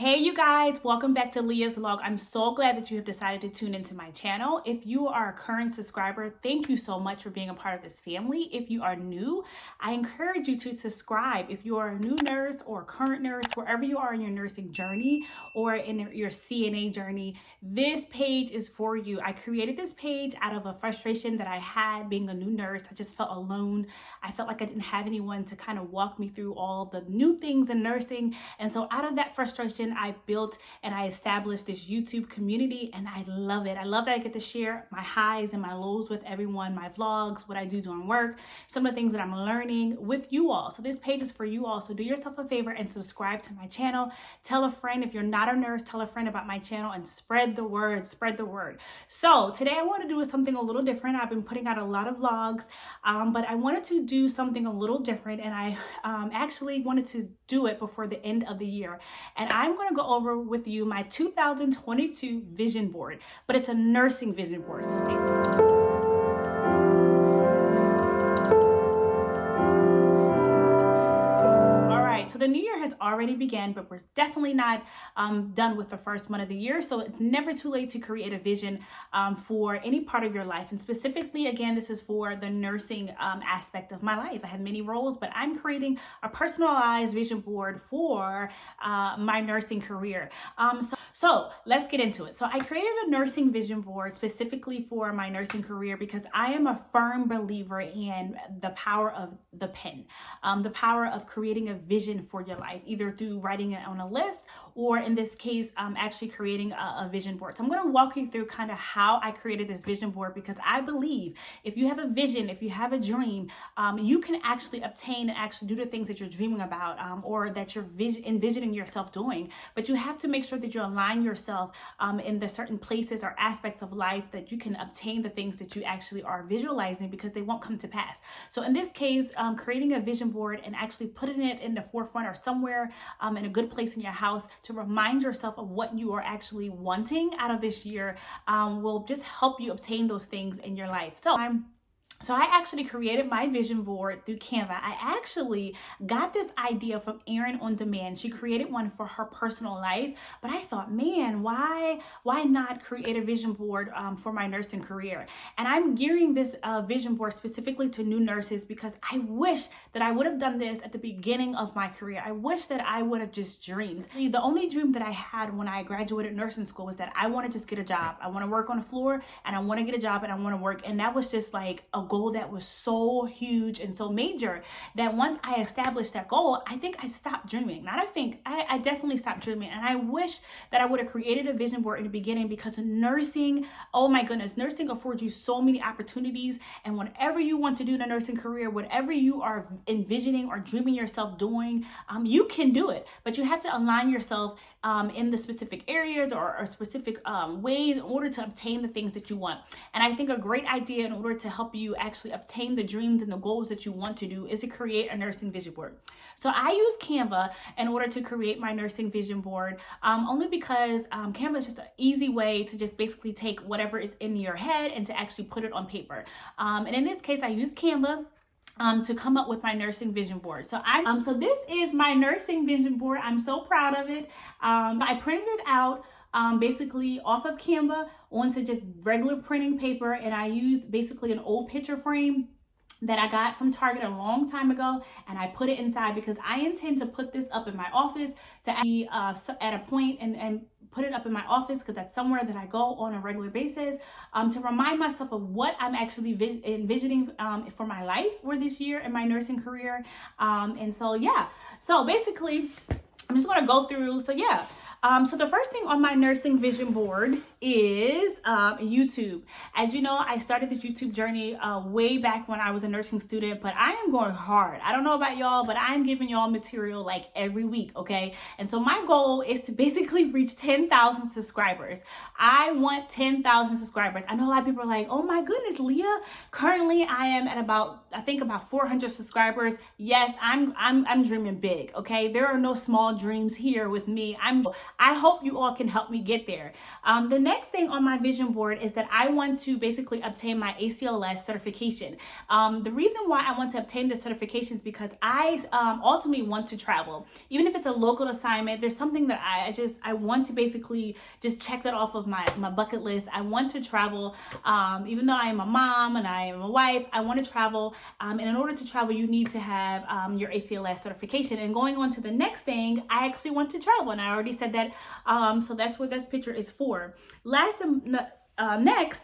Hey you guys, welcome back to Leah's Vlog. I'm so glad that you have decided to tune into my channel. If you are a current subscriber, thank you so much for being a part of this family. If you are new, I encourage you to subscribe. If you are a new nurse or a current nurse, wherever you are in your nursing journey or in your CNA journey, this page is for you. I created this page out of a frustration that I had being a new nurse. I just felt alone. I felt like I didn't have anyone to kind of walk me through all the new things in nursing. And so out of that frustration, I built and I established this YouTube community, and I love it. I love that I get to share my highs and my lows with everyone, my vlogs, what I do during work, some of the things that I'm learning with you all. So this page is for you all. So do yourself a favor and subscribe to my channel. Tell a friend. If you're not a nurse, tell a friend about my channel and spread the word, spread the word. So today I want to do something a little different. I've been putting out a lot of vlogs, but I wanted to do something a little different, and I actually wanted to do it before the end of the year. And I'm going to go over with you my 2022 vision board, but it's a nursing vision board, so stay tuned. So the new year has already begun, but we're definitely not done with the first month of the year. So it's never too late to create a vision for any part of your life. And specifically, again, this is for the nursing aspect of my life. I have many roles, but I'm creating a personalized vision board for my nursing career. So let's get into it. So I created a nursing vision board specifically for my nursing career because I am a firm believer in the power of the pen, the power of creating a vision for your life, either through writing it on a list or in this case, actually creating a vision board. So I'm going to walk you through kind of how I created this vision board, because I believe if you have a vision, if you have a dream, you can actually obtain and actually do the things that you're dreaming about or that you're envisioning yourself doing. But you have to make sure that you align yourself in the certain places or aspects of life that you can obtain the things that you actually are visualizing, because they won't come to pass. So in this case, creating a vision board and actually putting it in the forefront or somewhere in a good place in your house to remind yourself of what you are actually wanting out of this year will just help you obtain those things in your life. So I actually created my vision board through Canva. I actually got this idea from Erin on demand. She created one for her personal life, but I thought, man, why not create a vision board for my nursing career? And I'm gearing this vision board specifically to new nurses, because I wish that I would have done this at the beginning of my career. I wish that I would have just dreamed. The only dream that I had when I graduated nursing school was that I want to just get a job. I want to work on the floor, and I want to get a job, and I want to work. And that was just like a goal that was so huge and so major that once I established that goal, I think I stopped dreaming. I definitely stopped dreaming. And I wish that I would have created a vision board in the beginning, because nursing, oh my goodness, nursing affords you so many opportunities. And whatever you want to do in a nursing career, whatever you are envisioning or dreaming yourself doing, you can do it. But you have to align yourself in the specific areas or specific ways in order to obtain the things that you want. And I think a great idea in order to help you actually obtain the dreams and the goals that you want to do is to create a nursing vision board. So I use Canva in order to create my nursing vision board, only because Canva is just an easy way to just basically take whatever is in your head and to actually put it on paper. And in this case, I use Canva to come up with my nursing vision board. So so this is my nursing vision board. I'm so proud of it. I printed it out basically off of Canva onto just regular printing paper, and I used basically an old picture frame that I got from Target a long time ago, and I put it inside because I intend to put this up in my office to be at a point and put it up in my office, because that's somewhere that I go on a regular basis to remind myself of what I'm actually envisioning for my life for this year in my nursing career. And so, yeah, so basically I'm just going to go through. So yeah. So the first thing on my nursing vision board is YouTube. As you know, I started this YouTube journey way back when I was a nursing student, but I am going hard. I don't know about y'all, but I'm giving y'all material like every week, okay? And so my goal is to basically reach 10,000 subscribers. I want 10,000 subscribers. I know a lot of people are like, oh my goodness, Leah, currently I am at about 400 subscribers. Yes, I'm dreaming big, okay? There are no small dreams here with me. I hope you all can help me get there. The next thing on my vision board is that I want to basically obtain my ACLS certification. The reason why I want to obtain this certification is because I ultimately want to travel. Even if it's a local assignment, there's something that I want to basically just check that off of my bucket list. I want to travel. Even though I am a mom and I am a wife, I want to travel. And in order to travel, you need to have your ACLS certification. And going on to the next thing, I actually want to travel. And I already said that. So that's what this picture is for. Next,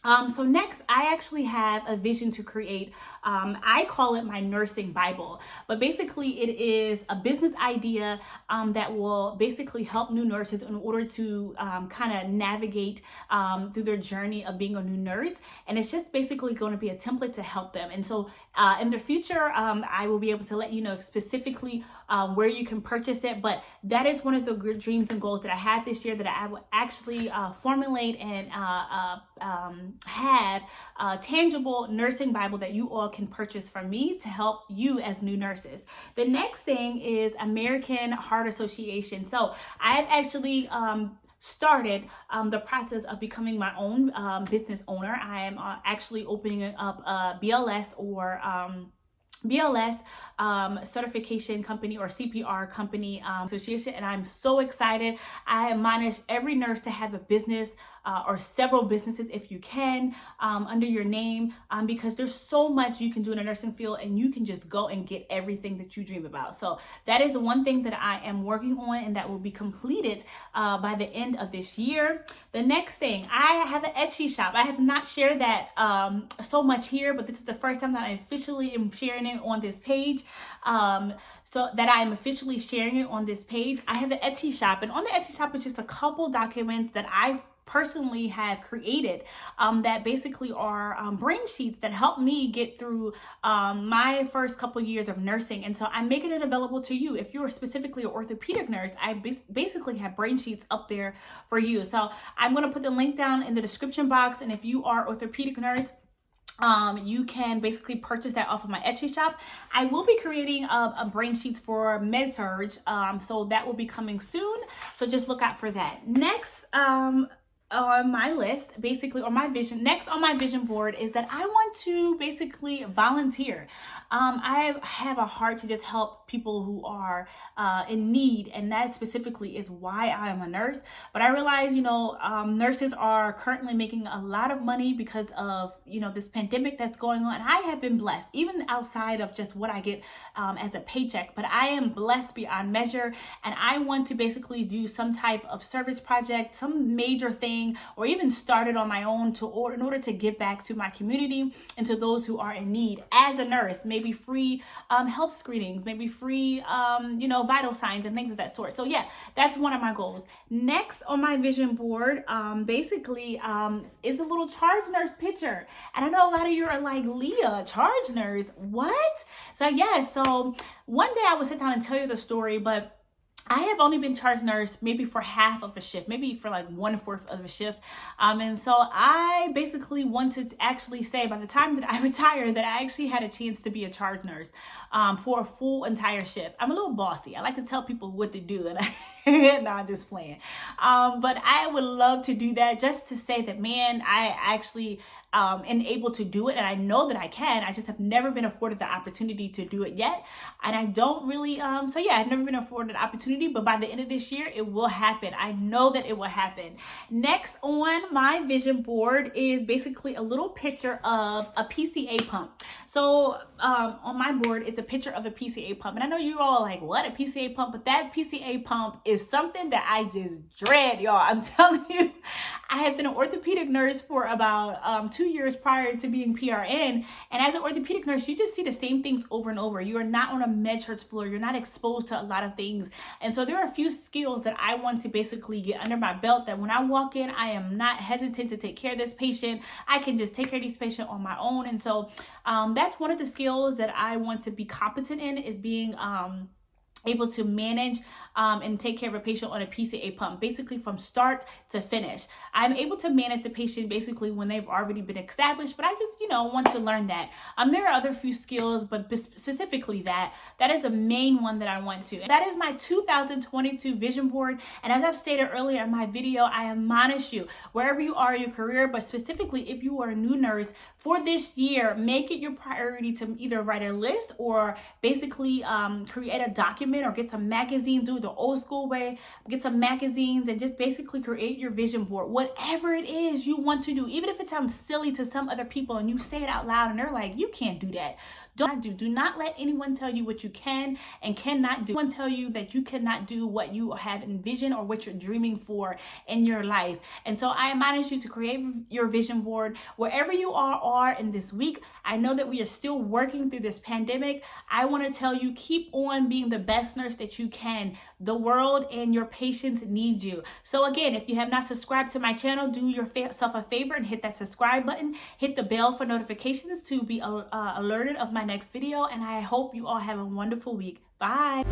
I actually have a vision to create. I call it my nursing Bible, but basically it is a business idea that will basically help new nurses in order to kind of navigate through their journey of being a new nurse. And it's just basically going to be a template to help them. And so in the future, I will be able to let you know specifically where you can purchase it. But that is one of the dreams and goals that I had this year, that I will actually formulate and have a tangible nursing Bible that you all can purchase from me to help you as new nurses. The next thing is American Heart Association. So I have actually started the process of becoming my own business owner. I am actually opening up a BLS or BLS certification company or CPR company association, and I'm so excited. I admonish every nurse to have a business or several businesses if you can under your name, because there's so much you can do in a nursing field, and you can just go and get everything that you dream about. So that is one thing that I am working on, and that will be completed by the end of this year. The next thing, I have an Etsy shop. I have not shared that so much here, but this is the first time that I officially am sharing it on this page. So that I am officially sharing it on this page. I have an Etsy shop, and on the Etsy shop is just a couple documents that I personally have created that basically are brain sheets that help me get through my first couple years of nursing. And so I'm making it available to you. If you're specifically an orthopedic nurse, I basically have brain sheets up there for you. So I'm going to put the link down in the description box, and if you are orthopedic nurse, you can basically purchase that off of my Etsy shop. I will be creating a brain sheets for MedSurge, so that will be coming soon. So just look out for that. Next, on my list, basically, or my vision, next on my vision board is that I want to basically volunteer. I have a heart to just help people who are in need, and that specifically is why I am a nurse. But I realize, nurses are currently making a lot of money because of, this pandemic that's going on. I have been blessed, even outside of just what I get as a paycheck, but I am blessed beyond measure, and I want to basically do some type of service project, some major thing, or even started on my own in order to give back to my community and to those who are in need as a nurse. Maybe free health screenings, maybe free vital signs and things of that sort. So yeah, that's one of my goals. Next on my vision board is a little charge nurse picture, and I know a lot of you are like, Leah, charge nurse, what? So yeah, so one day I will sit down and tell you the story, but I have only been charge nurse maybe for half of a shift, maybe for like 1/4 of a shift. And so I basically wanted to actually say, by the time that I retired, that I actually had a chance to be a charge nurse for a full entire shift. I'm a little bossy. I like to tell people what to do, and no, I'm just playing. But I would love to do that, just to say that, man, I actually am able to do it, and I know that I can. I just have never been afforded the opportunity to do it yet, and I don't really I've never been afforded the opportunity, but by the end of this year it will happen. I know that it will happen. Next on my vision board is basically a little picture of a PCA pump. So on my board it's a picture of a PCA pump, and I know you all are like, what, a PCA pump? But that PCA pump is something that I just dread, y'all. I'm telling you, I have been an orthopedic nurse for about 2 years prior to being PRN. And as an orthopedic nurse, you just see the same things over and over. You are not on a med church floor. You're not exposed to a lot of things. And so there are a few skills that I want to basically get under my belt, that when I walk in, I am not hesitant to take care of this patient. I can just take care of this patient on my own. And so that's one of the skills that I want to be competent in, is being able to manage and take care of a patient on a PCA pump, basically from start to finish. I'm able to manage the patient basically when they've already been established, but I just, want to learn that. There are other few skills, but specifically that is the main one that I want to. That is my 2022 vision board. And as I've stated earlier in my video, I admonish you, wherever you are in your career, but specifically if you are a new nurse, for this year, make it your priority to either write a list or basically create a document or get some magazines, do it the old school way, get some magazines and just basically create your vision board. Whatever it is you want to do, even if it sounds silly to some other people and you say it out loud and they're like, you can't do that. Do not let anyone tell you what you can and cannot do. Anyone tell you that you cannot do what you have envisioned or what you're dreaming for in your life. And so I admonish you to create your vision board wherever you are in this week. I know that we are still working through this pandemic. I want to tell you, keep on being the best nurse that you can. The world and your patients need you. So again, if you have not subscribed to my channel, do yourself a favor and hit that subscribe button. Hit the bell for notifications to be alerted of my next video. And I hope you all have a wonderful week. Bye.